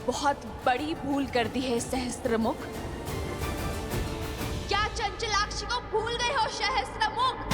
बहुत बड़ी भूल कर दी है सहस्त्रमुख। क्या चंचलाक्षी को भूल गए हो सहस्त्रमुख?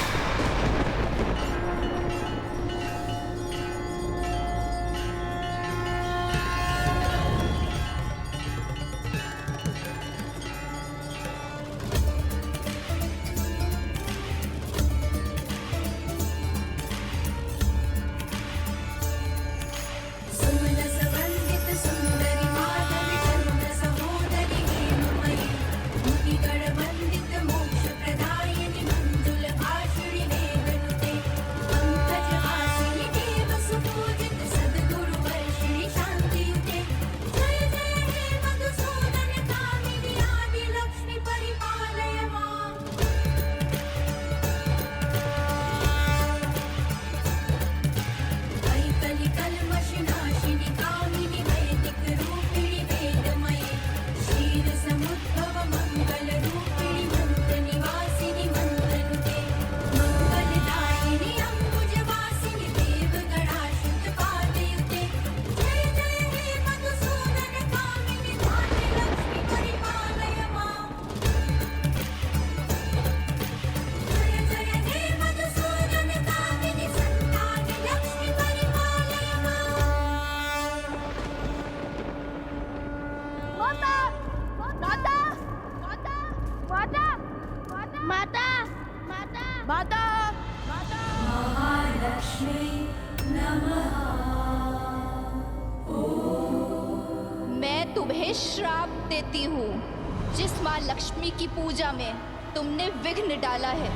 मैं तुम्हें श्राप देती हूँ। जिस माँ लक्ष्मी की पूजा में तुमने विघ्न डाला है,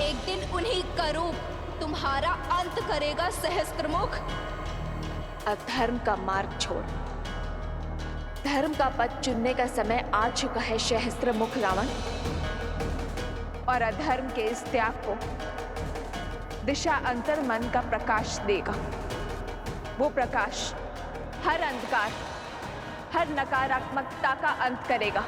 एक दिन उन्हीं का रूप तुम्हारा अंत करेगा सहस्त्रमुख। अधर्म का मार्ग छोड़, धर्म का पथ चुनने का समय आ चुका है सहस्त्रमुख रावण। और अधर्म के इस त्याग को दिशा अंतर मन का प्रकाश देगा। वो प्रकाश हर अंधकार, हर नकारात्मकता का अंत करेगा।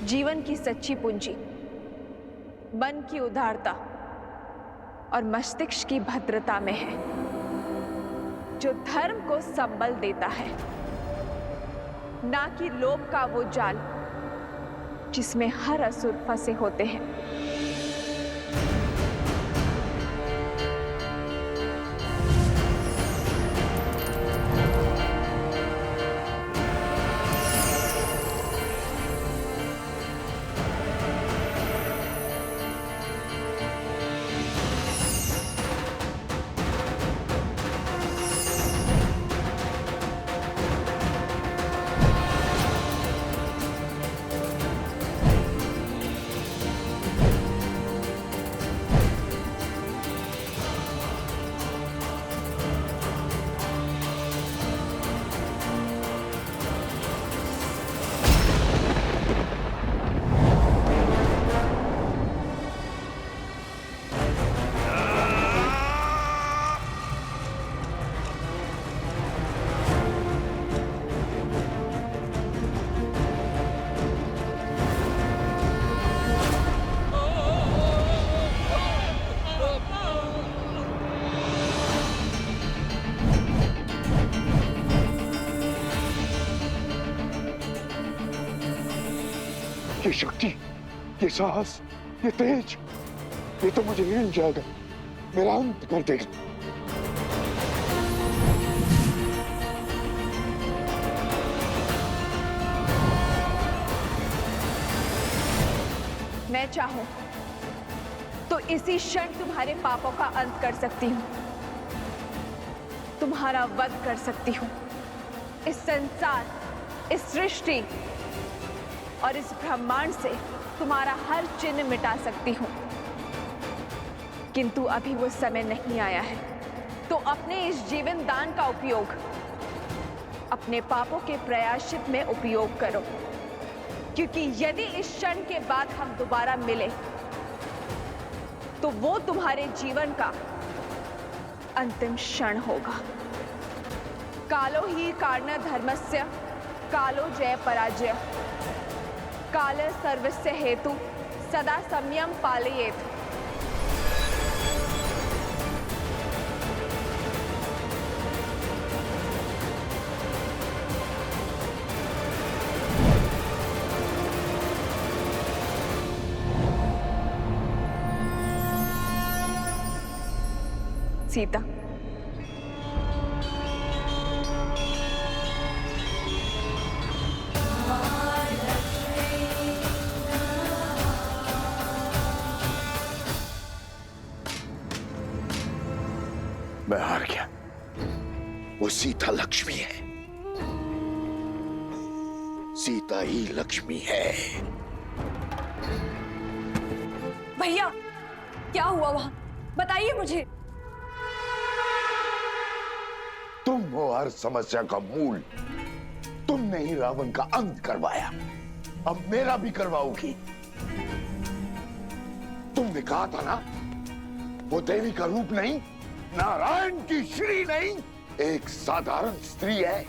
जीवन की सच्ची पूंजी मन की उदारता और मस्तिष्क की भद्रता में है, जो धर्म को संबल देता है, ना कि लोभ का वो जाल जिसमें हर असुर फंसे होते हैं। ये शक्ति, ये साहस, ये तेज, ये तो मुझे हिल जाएगा, मेरा अंत कर देगा। मैं चाहूं तो इसी क्षण तुम्हारे पापों का अंत कर सकती हूँ, तुम्हारा वध कर सकती हूँ। इस संसार, इस सृष्टि और इस ब्रह्मांड से तुम्हारा हर चिन्ह मिटा सकती हूँ। किंतु अभी वो समय नहीं आया है, तो अपने इस जीवन दान का उपयोग अपने पापों के प्रायश्चित में उपयोग करो, क्योंकि यदि इस क्षण के बाद हम दोबारा मिले तो वो तुम्हारे जीवन का अंतिम क्षण होगा। कालो ही कारण धर्मस्य कालो जय पराजय, काल सर्वस्य हेतु सदा संयम पालयेत्। सीता, मैं हार गया। वो सीता लक्ष्मी है, सीता ही लक्ष्मी है। भैया, क्या हुआ वहां? बताइए मुझे। तुम हो हर समस्या का मूल। तुमने ही रावण का अंत करवाया, अब मेरा भी करवाओगी। तुमने कहा था ना, वो देवी का रूप नहीं, नारायण की श्री नहीं, एक साधारण स्त्री है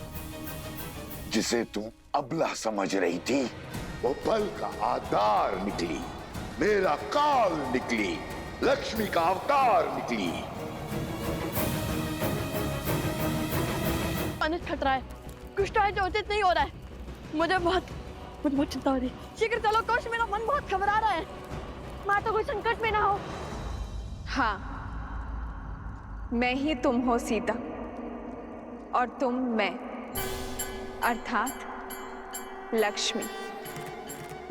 जिसे तुम अबला समझ रही थी। वो बल का आधार निकली, मेरा काल निकली, लक्ष्मी का अवतार निकली। अनित खतरा है, कुछ तो है जो उचित नहीं हो रहा है। मुझे बहुत चिंता हो रही है। शीघ्र चलो कोश, मेरा मन बहुत घबरा रहा है। माँ तो कोई संकट में ना हो। हाँ, मैं ही तुम हो सीता, और तुम मैं, अर्थात लक्ष्मी,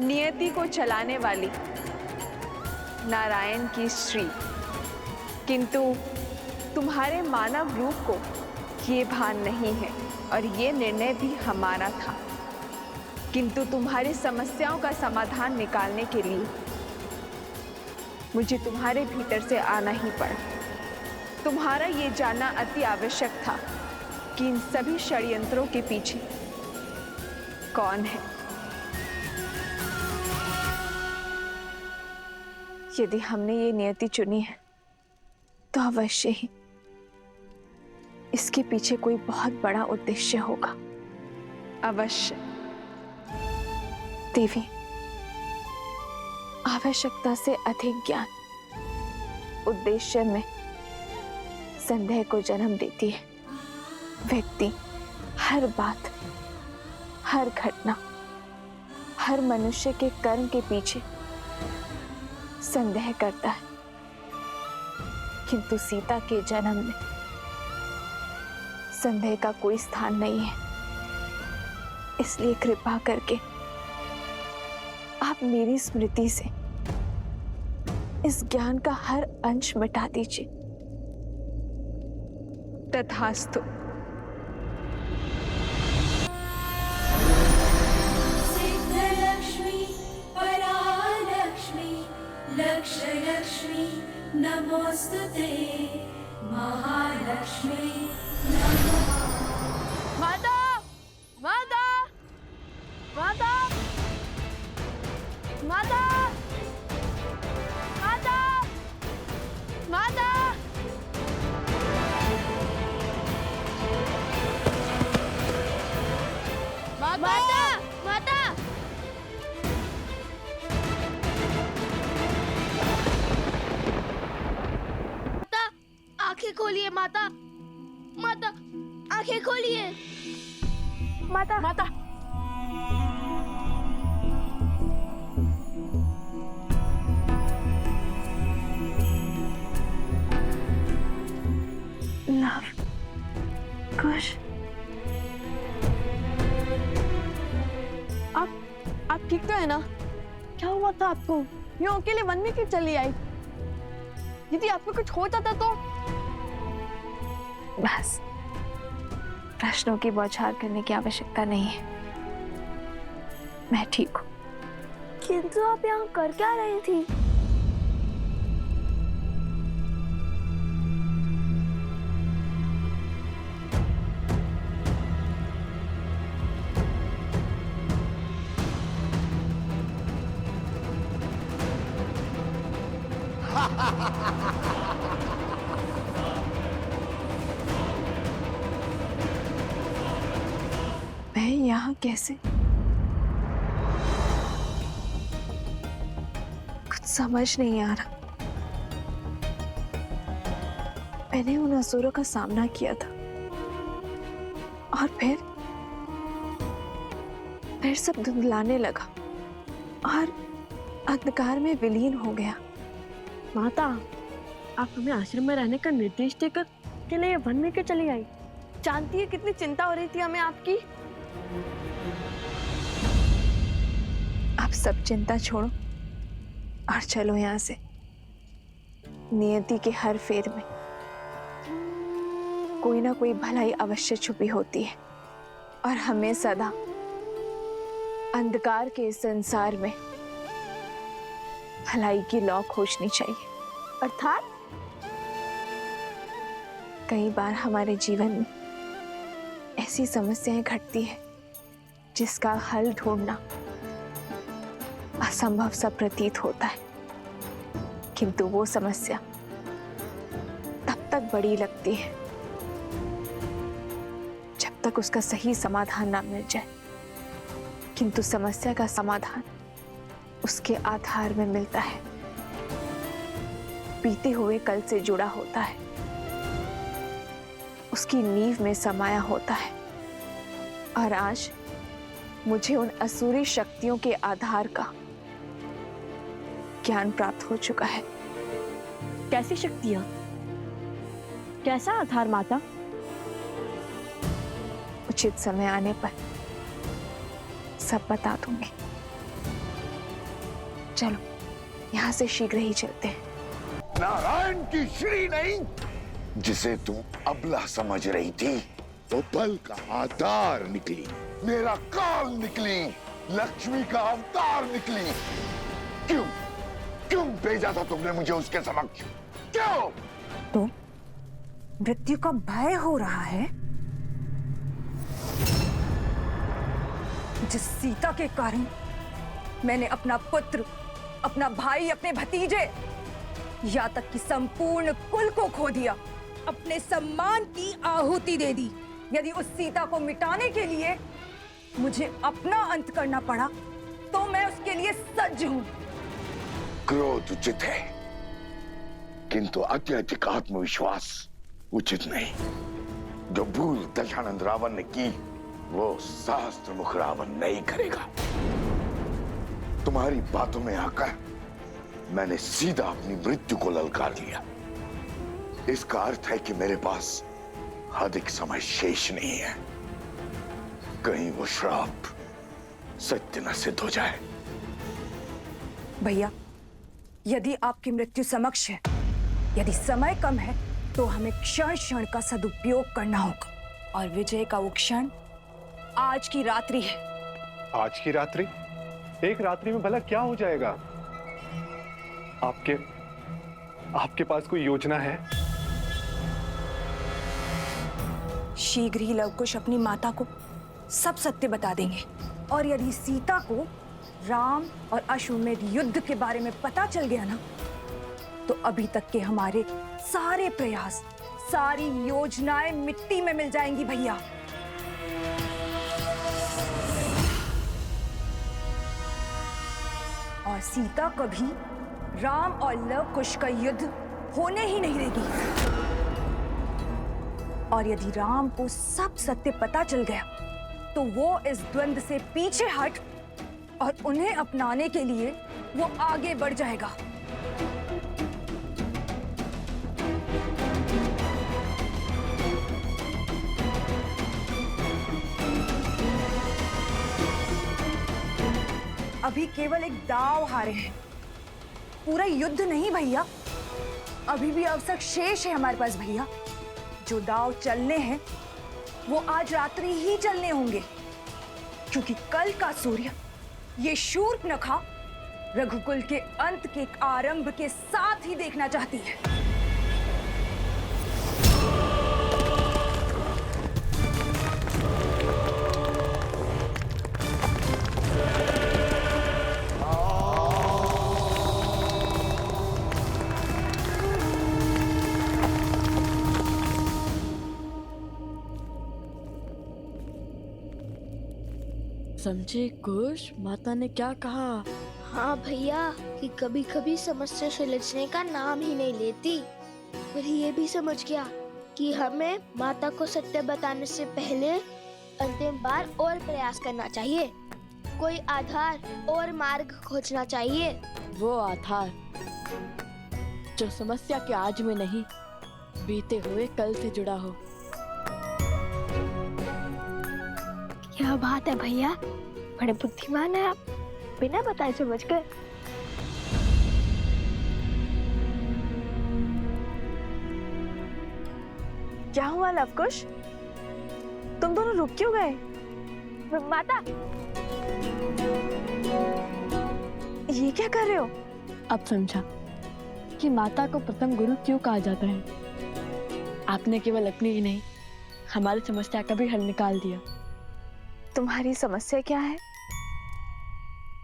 नियति को चलाने वाली नारायण की श्री। किंतु तुम्हारे मानव रूप को ये भान नहीं है, और ये निर्णय भी हमारा था। किंतु तुम्हारी समस्याओं का समाधान निकालने के लिए मुझे तुम्हारे भीतर से आना ही पड़ा। तुम्हारा ये जानना अति आवश्यक था कि इन सभी षड्यंत्रों के पीछे कौन है। यदि हमने ये नियति चुनी है तो अवश्य ही इसके पीछे कोई बहुत बड़ा उद्देश्य होगा। अवश्य। देवी, आवश्यकता से अधिक ज्ञान उद्देश्य में संदेह को जन्म देती है। व्यक्ति हर बात, हर घटना, हर मनुष्य के कर्म के पीछे संदेह करता है, किंतु सीता के जन्म में संदेह का कोई स्थान नहीं है। इसलिए कृपा करके आप मेरी स्मृति से इस ज्ञान का हर अंश मिटा दीजिए। तथास्तु। सिद्धलक्ष्मी परालक्ष्मी लक्ष्मी नमोस्तुते महालक्ष्मी नमः। माता, माता, माता, माता, माता, माता। माता, माता, आंखें खोलिए माता, माता, आंखें खोलिए माता, माता। लव कुश, आप ठीक तो है ना? क्या हुआ था आपको? यूं अकेले वन में क्यों चली आई? यदि आपको कुछ हो जाता तो? बस, प्रश्नों की बौछार करने की आवश्यकता नहीं है। मैं ठीक हूँ। किंतु आप यहाँ कर क्या रही थी? मैं यहाँ कैसे? कुछ समझ नहीं आ रहा। मैंने उन असुरों का सामना किया था और फिर सब धुंधलाने लगा और अंधकार में विलीन हो गया। माता, आप हमें आश्रम में रहने का निर्देश देकर के लिए वन में क्यों चली आई? जानती है कितनी चिंता हो रही थी हमें आपकी। आप सब चिंता छोड़ो और चलो यहाँ से। नियति के हर फेर में कोई ना कोई भलाई अवश्य छुपी होती है और हमें सदा अंधकार के इस संसार में भलाई की लौ खोजनी चाहिए। अर्थात? कई बार हमारे जीवन में ऐसी समस्याएं घटती है जिसका हल ढूंढना असंभव सा प्रतीत होता है, किंतु वो समस्या तब तक बड़ी लगती है जब तक उसका सही समाधान ना मिल जाए। किंतु समस्या का समाधान उसके आधार में मिलता है, बीते हुए कल से जुड़ा होता है, उसकी नींव में समाया होता है। और आज मुझे उन असुरी शक्तियों के आधार का ज्ञान प्राप्त हो चुका है। कैसी शक्तियां? कैसा आधार माता? उचित समय आने पर सब बता दूंगी। चलो यहाँ से शीघ्र ही चलते हैं। नारायण की श्री नहीं, जिसे तुम अबला समझ रही थी, वो बल का आधार निकली, मेरा काल निकली, लक्ष्मी का अवतार निकली। क्यों क्यों भेजा था तुमने मुझे उसके समक्ष? क्यों? तो मृत्यु का भय हो रहा है? जिस सीता के कारण मैंने अपना पुत्र, अपना भाई, अपने भतीजे, यहाँ तक कि संपूर्ण कुल को खो दिया, अपने सम्मान की आहुति दे दी। यदि उस सीता को मिटाने के लिए मुझे अपना अंत करना पड़ा तो मैं उसके लिए सज्ज हूं। क्रोध उचित है, किंतु अत्यधिक आत्मविश्वास उचित नहीं। जो भूल दशानंद रावण ने की, वो सहस्त्र मुख रावण नहीं करेगा। तुम्हारी बातों में आकर मैंने सीधा अपनी मृत्यु को ललकार लिया। इसका अर्थ है कि मेरे पास अधिक समय शेष नहीं है। कहीं वो श्राप सत्य न सिद्ध हो जाए। भैया, यदि आपकी मृत्यु समक्ष है, यदि समय कम है, तो हमें क्षण क्षण का सदुपयोग करना होगा। और विजय का वो क्षण आज की रात्रि है। आज की रात्रि? एक रात्रि में भला क्या हो जाएगा? आपके पास कोई योजना है? शीघ्र ही लवकुश अपनी माता को सब सत्य बता देंगे। और यदि सीता को राम और अश्वमेध युद्ध के बारे में पता चल गया ना, तो अभी तक के हमारे सारे प्रयास, सारी योजनाएं मिट्टी में मिल जाएंगी भैया। और सीता कभी राम और लवकुश का युद्ध होने ही नहीं देगी। और यदि राम को सब सत्य पता चल गया, तो वो इस द्वंद्व से पीछे हट और उन्हें अपनाने के लिए वो आगे बढ़ जाएगा। अभी केवल एक दांव हारे हैं, पूरा युद्ध नहीं भैया, अभी भी अवसर शेष है हमारे पास भैया। जो दांव चलने हैं वो आज रात्रि ही चलने होंगे, क्योंकि कल का सूर्य ये शूर्पणखा रघुकुल के अंत के आरंभ के साथ ही देखना चाहती है। समझे कुश, माता ने क्या कहा? हाँ भैया, कि कभी कभी समस्या सुलझने का नाम ही नहीं लेती। पर ये भी समझ गया कि हमें माता को सत्य बताने से पहले अंतिम बार और प्रयास करना चाहिए, कोई आधार और मार्ग खोजना चाहिए। वो आधार जो समस्या के आज में नहीं, बीते हुए कल से जुड़ा हो। क्या बात है भैया, बड़े बुद्धिमान है आप, बिना बताए समझ गए। क्या हुआ लवकुश, तुम दोनों रुक क्यों गए? माता, ये क्या कर रहे हो? अब समझा कि माता को प्रथम गुरु क्यों कहा जाता है। आपने केवल अपनी ही नहीं, हमारी समस्या का भी हल निकाल दिया। तुम्हारी समस्या क्या है?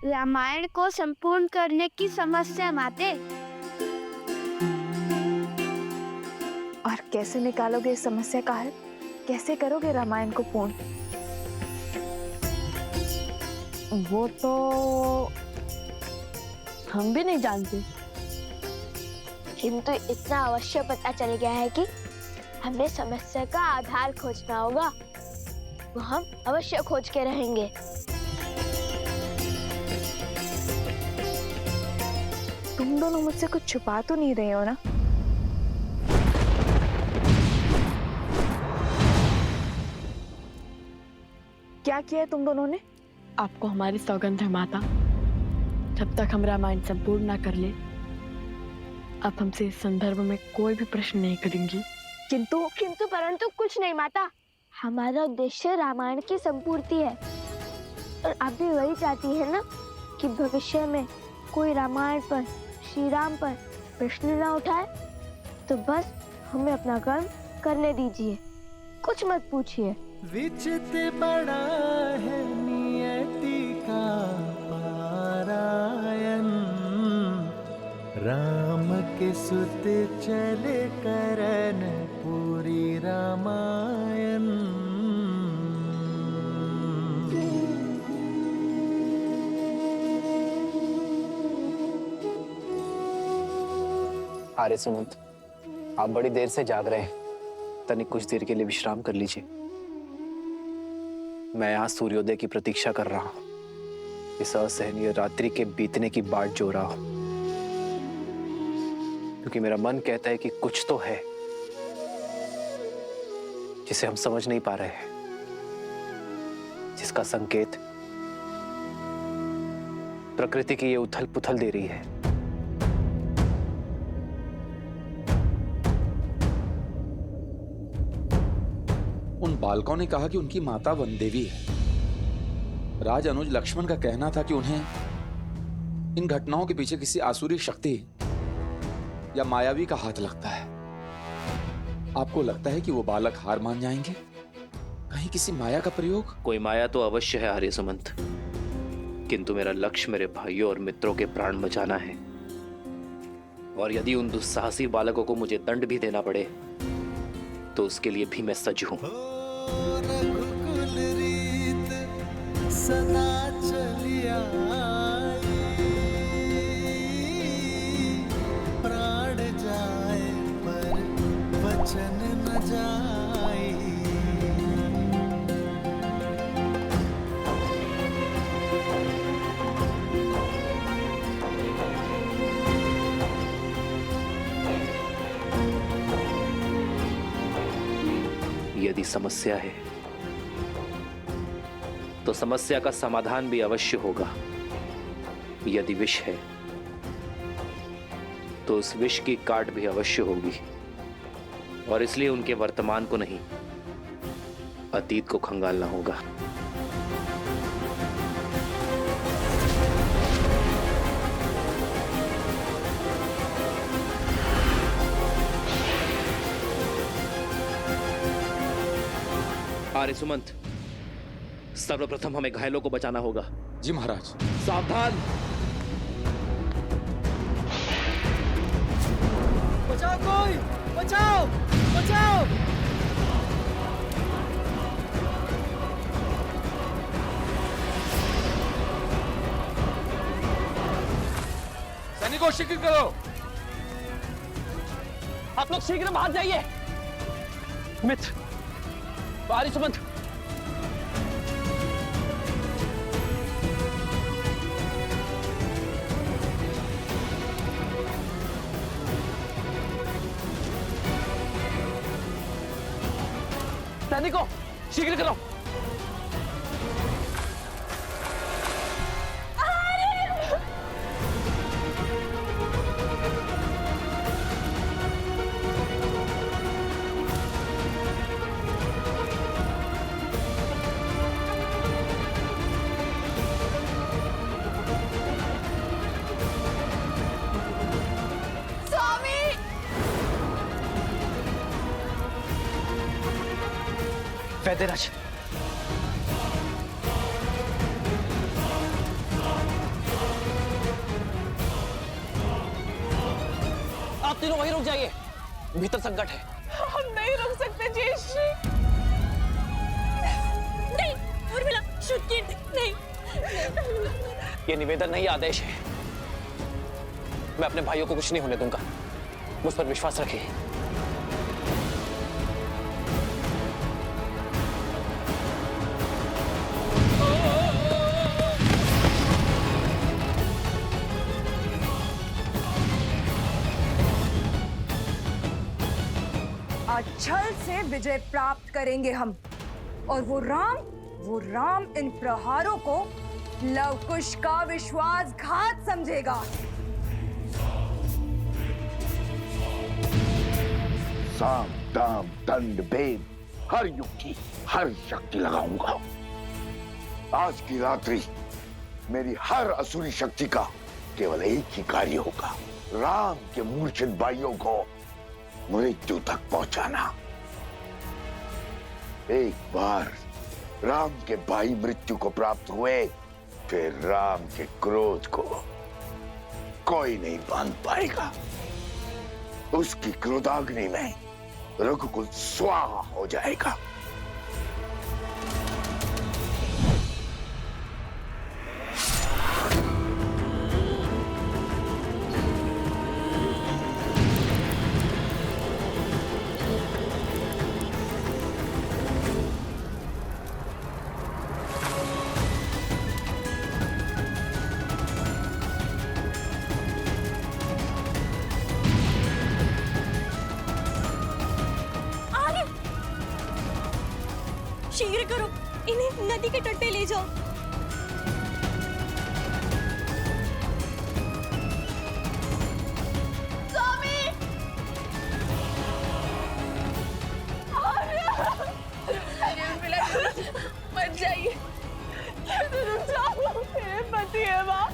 रामायण को संपूर्ण करने की समस्या माते। और कैसे निकालोगे इस समस्या का हल? कैसे करोगे रामायण को पूर्ण? वो तो हम भी नहीं जानते, किंतु इतना अवश्य पता चल गया है कि हमें समस्या का आधार खोजना होगा। वो हम अवश्य खोज के रहेंगे। तुम दोनों मुझसे कुछ छुपा तो नहीं रहे हो ना? क्या किया है तुम दोनों ने? आपको हमारी सौगंध है माता, जब तक हम रामायण संपूर्ण ना कर ले, आप हमसे इस संदर्भ में कोई भी प्रश्न नहीं करेंगी। किंतु परंतु कुछ नहीं माता, हमारा उद्देश्य रामायण की संपूर्ति है। और आप भी वही चाहती है ना कि भविष्य में कोई रामायण पर, श्री राम पर प्रश्न ना उठाए। तो बस हमें अपना कर्म करने दीजिए, कुछ मत पूछिए। विचित बड़ा है नियति का पारायण, राम के सुत चले करन पूरी रामायण। आर्य सुमंत, आप बड़ी देर से जाग रहे हैं, तनिक कुछ देर के लिए विश्राम कर लीजिए। मैं यहाँ सूर्योदय की प्रतीक्षा कर रहा हूँ, इस असहनीय रात्रि के बीतने की बाट जो रहा हूँ, क्योंकि मेरा मन कहता है कि कुछ तो है जिसे हम समझ नहीं पा रहे हैं, जिसका संकेत प्रकृति की ये उथल पुथल दे रही है। उन बालकों ने कहा कि उनकी माता वन देवी है। राज अनुज लक्ष्मण का कहना था कि उन्हें इन घटनाओं के पीछे किसी आसुरी शक्ति या मायावी का हाथ लगता है। आपको लगता है कि वो बालक हार मान जाएंगे? कहीं किसी माया का प्रयोग? कोई माया तो अवश्य है आर्य सुमंत, किंतु मेरा लक्ष्य मेरे भाइयों और मित्रों के प्राण बचाना है। और यदि उन दुस्साहसी बालकों को मुझे दंड भी देना पड़े तो उसके लिए भी मैं सज्ज हूं। रघुकुल रीत सदा चलिया, प्राण जाए पर वचन न जाए। यदि समस्या है तो समस्या का समाधान भी अवश्य होगा। यदि विष है तो उस विष की काट भी अवश्य होगी। और इसलिए उनके वर्तमान को नहीं, अतीत को खंगालना होगा। आर्य सुमंत, सर्वप्रथम हमें घायलों को बचाना होगा। जी महाराज। सावधान। बचाओ कोई, बचाओ बचाओ। सैनिकों शीघ्र करो। आप लोग शीघ्र बाहर जाइए। मित्र, आर्य सुमंत, सैनिकों शीघ्र करो। वैद्यराज, आप तीनों वहीं रुक जाइए, भीतर संकट है। हम नहीं रुक सकते जयश्री। नहीं उर्मिला, श्रुति नहीं। ये निवेदन नहीं, आदेश है। मैं अपने भाइयों को कुछ नहीं होने दूंगा, मुझ पर विश्वास रखिए। आज छल से विजय प्राप्त करेंगे हम, और वो राम इन प्रहारों को लवकुश का विश्वासघात समझेगा। साम दाम दंड भेद हर युक्ति हर शक्ति लगाऊंगा। आज की रात्रि मेरी हर असुरी शक्ति का केवल एक ही कार्य होगा, राम के मूर्छित भाइयों को मृत्यु तक पहुंचाना। एक बार राम के भाई मृत्यु को प्राप्त हुए, फिर राम के क्रोध को कोई नहीं बांध पाएगा। उसकी क्रोधाग्नि में रघुकुल स्वाहा हो जाएगा। शीघ्र करो, इन्हें नदी के तट पे ले जाओ। स्वामी! मत जाइए, रुक जाओ, मेरे पति है माँ।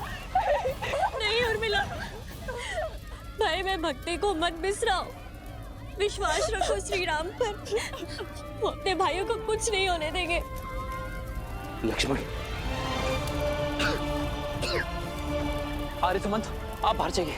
नहीं उर्मिला, भाई मैं भक्ति को मत बिसराओ। विश्वास रखो श्री राम पर, वो अपने भाइयों को कुछ नहीं होने देंगे। लक्ष्मण, आर्य सुमंत, आप बाहर जाइए।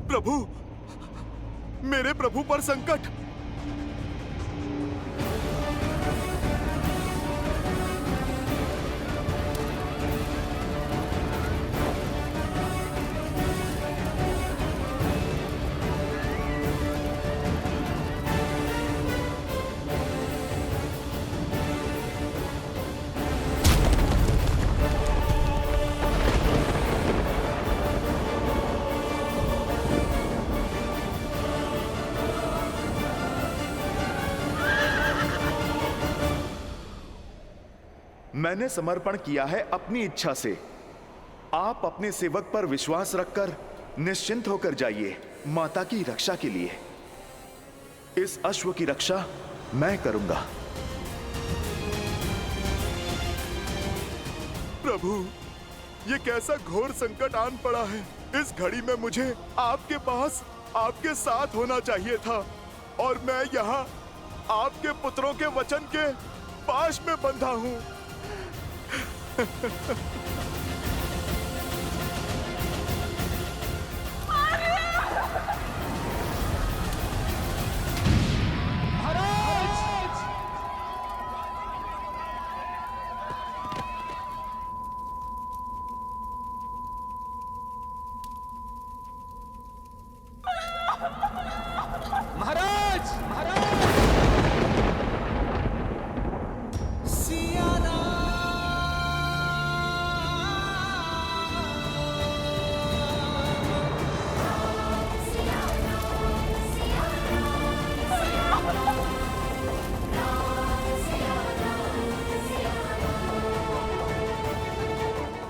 प्रभु, मेरे प्रभु पर संकट। मैंने समर्पण किया है अपनी इच्छा से। आप अपने सेवक पर विश्वास रखकर निश्चिंत होकर जाइए माता की रक्षा के लिए। इस अश्व की रक्षा मैं करूंगा। प्रभु, ये कैसा घोर संकट आन पड़ा है। इस घड़ी में मुझे आपके पास आपके साथ होना चाहिए था और मैं यहाँ आपके पुत्रों के वचन के पाश में बंधा हूँ।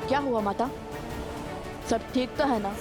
क्या हुआ माता? सब ठीक तो है ना?